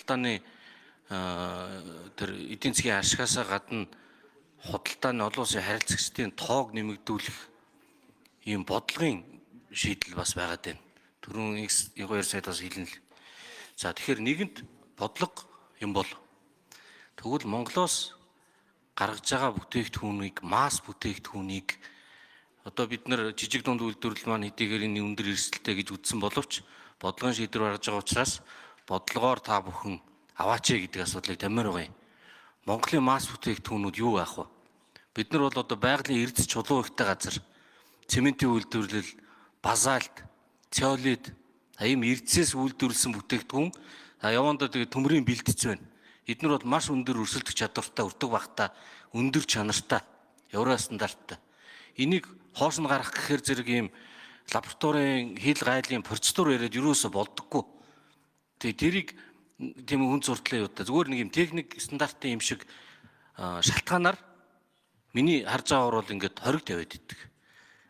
худалдааны тэр эдийн засгийн ашигасаа гадна худалдааны олон улсын харилцагчдын тоог нэмэгдүүлэх ийм бодлогын шийдэл бас байгаад байна. Түрүүн X2 сайд бас хэлнэ л. За тэгэхээр нэгэнт бодлого юм бол тэгвэл Монголоос гаргаж байгаа бүтээгдэхүүнийг, масс бүтээгдэхүүнийг одоо бид нар жижиг дунд үйлдвэрлэл маань хэдийгээр энэ өндөр эрсдэлтэй гэж үзсэн боловч бодлогын шийдвэр гаргаж байгаа учраас бодлогоор та бүхэн аваач гэдэг асуудлыг тамир байгаа юм. Монголын масс бүтээгдэхүүнүүд юу байх вэ? Бид нар бол одоо байгалийн эрдэс чулуу ихтэй газар, цементийн үйлдвэрлэл, базальт, цеолит, ийм эрдсээс үйлдвэрлэсэн бүтээгдэхүүн явандаа тэгээ төмрийн бэлтгэж байна. Эднэр бол маш өндөр өрсөлдөх чадвартай, өртөг багтаа, өндөр чанартай, евро стандарттай. Энийг хоош нь гарах гэхээр зэрэг ийм лабораторийн хил гайлын процедур яриад юусоо болдоггүй. Тэгээ тэрийг тийм хүн зурдлаа юу та зүгээр нэг юм техник стандартын юм шиг шалтгаанаар миний харж байгаагаар бол ингээд хориг тавиад иддэг.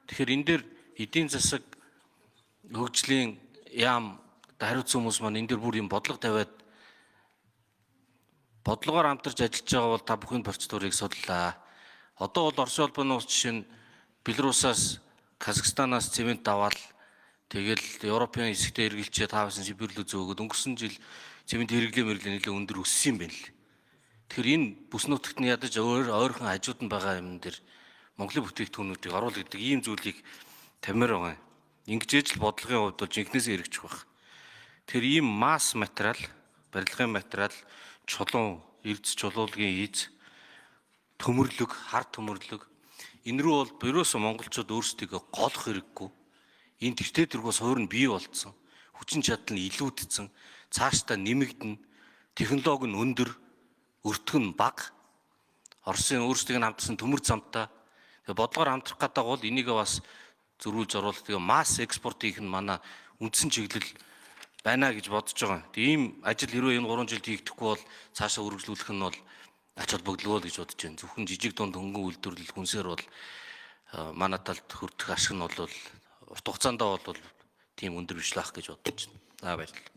Тэгэхээр энэ дээр эдийн засаг хөгжлийн яам хариуцсан хүмүүс маань энэ дээр бүр юм бодлого тавиад бодлогоор хамтарч ажиллаж байгаа бол та бүхэн процедурыг судлаа. Одоо бол Орос улбаны улс жишээ нь Белорусаас, Казахстанаас цемент аваад тэгэл Европын хэсэгтээ эргэлжээ таавсан Сибирлүү зөөгөөд өнгөрсөн жил цемент хэрэглээ нэлээд өндөр өссөн юм байна л. Тэгэхээр энэ бүс нутагт нь ядаж ойрхон хажууд нь байгаа юм дээр Монголын бүтээгдэхүүнүүдийг оруул гэдэг ийм зүйлийг тамир байгаа. Ингэж л бодлогын хувьд бол жинхнээсээ хэрэгжих байх. Тэр ийм масс материал, барилгын материал, чулуун, эрдэс чулуулгын ийз, төмөрлөг, хар төмөрлөг энэ рүү бол ерөөсөө монголчууд өөрсдийгөө голох хэрэггүй. Энэ тэртээ тэргээс хойр нь бий болцсон. Хүчин чадал нь илүүдсэн. Цаашдаа нэмэгдэнэ. Технологи нь өндөр, өртөг нь бага. Оросын өөрсдийг нь хамтсан төмөр замтай. Тэгээ бодлогоор хамтрах гэдэг бол энийг бас зөрүүлж оруулах. Тэгээ масс экспорт хийх нь манай үндсэн чиглэл байна гэж бодож байгаа. Тийм ажил хэрвээ энэ 3 жилд хийгдэхгүй бол цаашаа үргэлжлүүлэх нь бол ач холбогдол гэж бодож байна. Зөвхөн жижиг дунд хөнгөн үйлдвэрлэл хүнсээр бол манай талд хүртэх ашиг нь бол урт хугацаанд бол тийм өндөр биш лах гэж бодож байна. За баярлалаа.